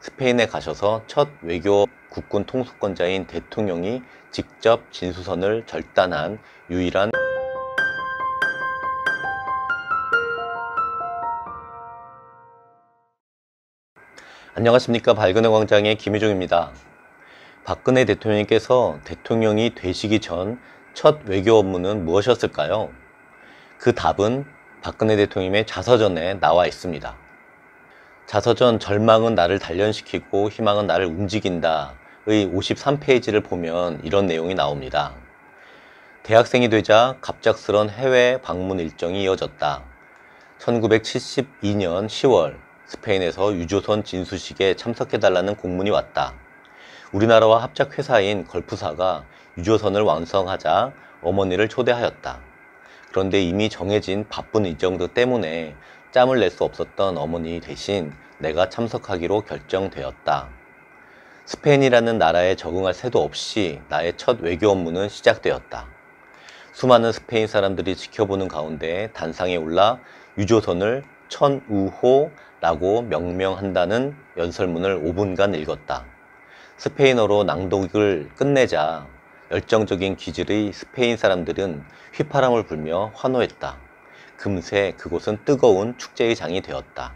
스페인에 가셔서 첫 외교 국군 통수권자인 대통령이 직접 진수선을 절단한 유일한 안녕하십니까. 밝은의 광장의 김희종입니다. 박근혜 대통령께서 대통령이 되시기 전 첫 외교 업무는 무엇이었을까요? 그 답은 박근혜 대통령의 자서전에 나와 있습니다. 자서전 절망은 나를 단련시키고 희망은 나를 움직인다의 53페이지를 보면 이런 내용이 나옵니다. 대학생이 되자 갑작스런 해외 방문 일정이 이어졌다. 1972년 10월 스페인에서 유조선 진수식에 참석해달라는 공문이 왔다. 우리나라와 합작회사인 걸프사가 유조선을 완성하자 어머니를 초대하였다. 그런데 이미 정해진 바쁜 일정들 때문에 짬을 낼 수 없었던 어머니 대신 내가 참석하기로 결정되었다. 스페인이라는 나라에 적응할 새도 없이 나의 첫 외교 업무는 시작되었다. 수많은 스페인 사람들이 지켜보는 가운데 단상에 올라 유조선을 천우호라고 명명한다는 연설문을 5분간 읽었다. 스페인어로 낭독을 끝내자 열정적인 기질의 스페인 사람들은 휘파람을 불며 환호했다. 금세 그곳은 뜨거운 축제의 장이 되었다.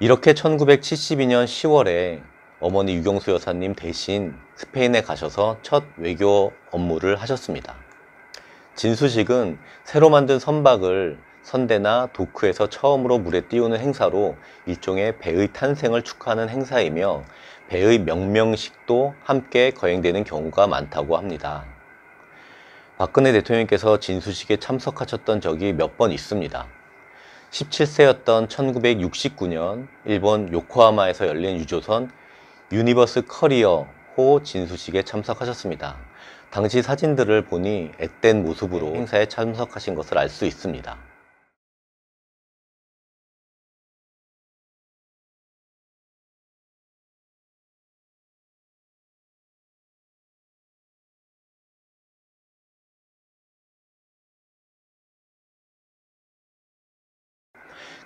이렇게 1972년 10월에 어머니 유경수 여사님 대신 스페인에 가셔서 첫 외교 업무를 하셨습니다. 진수식은 새로 만든 선박을 선대나 도크에서 처음으로 물에 띄우는 행사로 일종의 배의 탄생을 축하하는 행사이며 배의 명명식도 함께 거행되는 경우가 많다고 합니다. 박근혜 대통령께서 진수식에 참석하셨던 적이 몇 번 있습니다. 17세였던 1969년 일본 요코하마에서 열린 유조선 유니버스 커리어 호 진수식에 참석하셨습니다. 당시 사진들을 보니 앳된 모습으로 행사에 참석하신 것을 알 수 있습니다.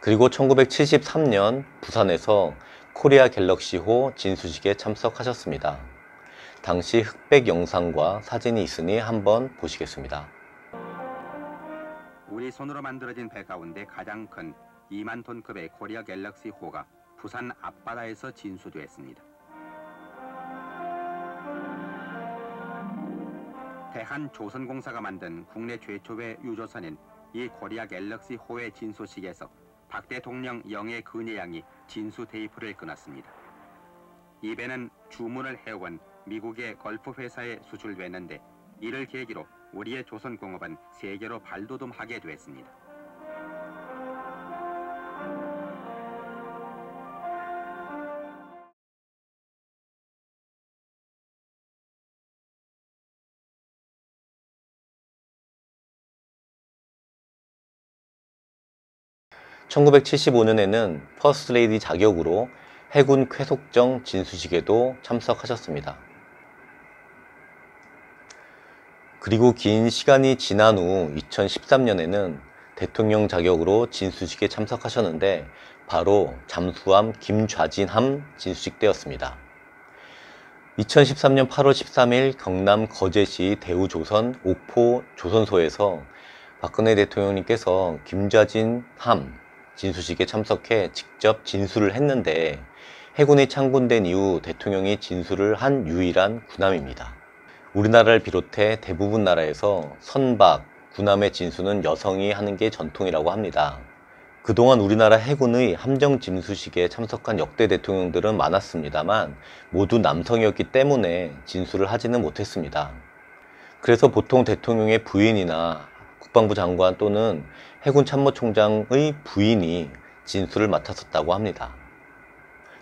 그리고 1973년 부산에서 코리아 갤럭시호 진수식에 참석하셨습니다. 당시 흑백 영상과 사진이 있으니 한번 보시겠습니다. 우리 손으로 만들어진 배 가운데 가장 큰 2만 톤급의 코리아 갤럭시호가 부산 앞바다에서 진수되었습니다. 대한조선공사가 만든 국내 최초의 유조선인 이 코리아 갤럭시호의 진수식에서 박 대통령 영예 근예양이 진수 테이프를 끊었습니다. 이 배는 주문을 해온 미국의 걸프 회사에 수출됐는데 이를 계기로 우리의 조선공업은 세계로 발돋움하게 됐습니다. (1975년에는) 퍼스트레이디 자격으로 해군 쾌속정 진수식에도 참석하셨습니다. 그리고 긴 시간이 지난 후 2013년에는 대통령 자격으로 진수식에 참석하셨는데 바로 잠수함 김좌진함 진수식 때였습니다. 2013년 8월 13일 경남 거제시 대우조선 옥포 조선소에서 박근혜 대통령님께서 김좌진함 진수식에 참석해 직접 진수를 했는데 해군이 창군된 이후 대통령이 진수를 한 유일한 군함입니다. 우리나라를 비롯해 대부분 나라에서 선박, 군함의 진수는 여성이 하는 게 전통이라고 합니다. 그동안 우리나라 해군의 함정 진수식에 참석한 역대 대통령들은 많았습니다만 모두 남성이었기 때문에 진수를 하지는 못했습니다. 그래서 보통 대통령의 부인이나 국방부 장관 또는 해군 참모총장의 부인이 진수를 맡았었다고 합니다.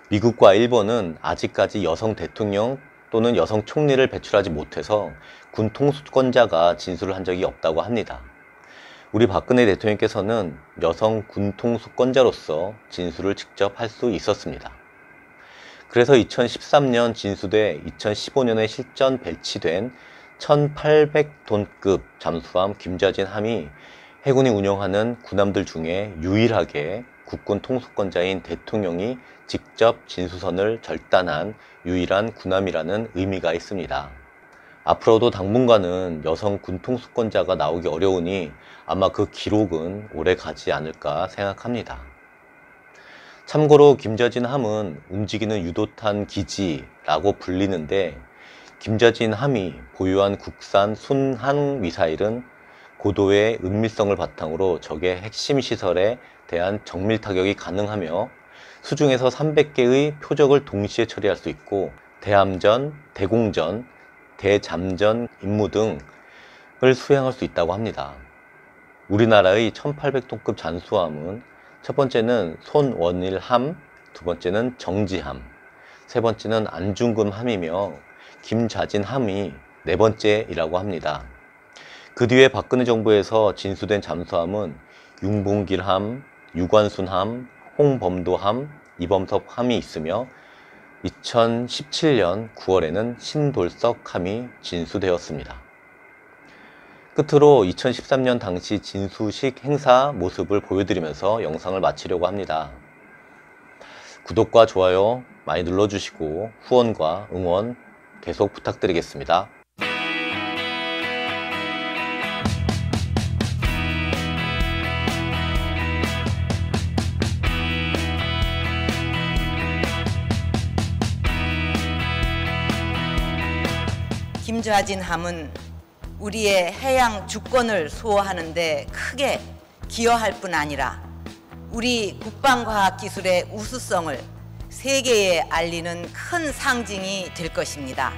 미국과 일본은 아직까지 여성 대통령 또는 여성 총리를 배출하지 못해서 군 통수권자가 진수를 한 적이 없다고 합니다. 우리 박근혜 대통령께서는 여성 군 통수권자로서 진수를 직접 할 수 있었습니다. 그래서 2013년 진수돼 2015년에 실전 배치된 1800톤급 잠수함 김좌진함이 해군이 운영하는 군함들 중에 유일하게 국군 통수권자인 대통령이 직접 진수선을 절단한 유일한 군함이라는 의미가 있습니다. 앞으로도 당분간은 여성 군 통수권자가 나오기 어려우니 아마 그 기록은 오래 가지 않을까 생각합니다. 참고로 김저진 함은 움직이는 유도탄 기지라고 불리는데, 김저진 함이 보유한 국산 순항 미사일은 고도의 은밀성을 바탕으로 적의 핵심 시설에 대한 정밀 타격이 가능하며 수중에서 300개의 표적을 동시에 처리할 수 있고, 대함전, 대공전, 대잠전 임무 등을 수행할 수 있다고 합니다. 우리나라의 1800톤급 잠수함은 첫 번째는 손원일함, 두 번째는 정지함, 세 번째는 안중근함이며 김자진함이 네 번째이라고 합니다. 그 뒤에 박근혜 정부에서 진수된 잠수함은 윤봉길함, 유관순함, 홍범도함, 이범섭함이 있으며 2017년 9월에는 신돌석함이 진수되었습니다. 끝으로 2013년 당시 진수식 행사 모습을 보여드리면서 영상을 마치려고 합니다. 구독과 좋아요 많이 눌러주시고 후원과 응원 계속 부탁드리겠습니다. 김좌진 함은 우리의 해양 주권을 수호하는 데 크게 기여할 뿐 아니라 우리 국방과학기술의 우수성을 세계에 알리는 큰 상징이 될 것입니다.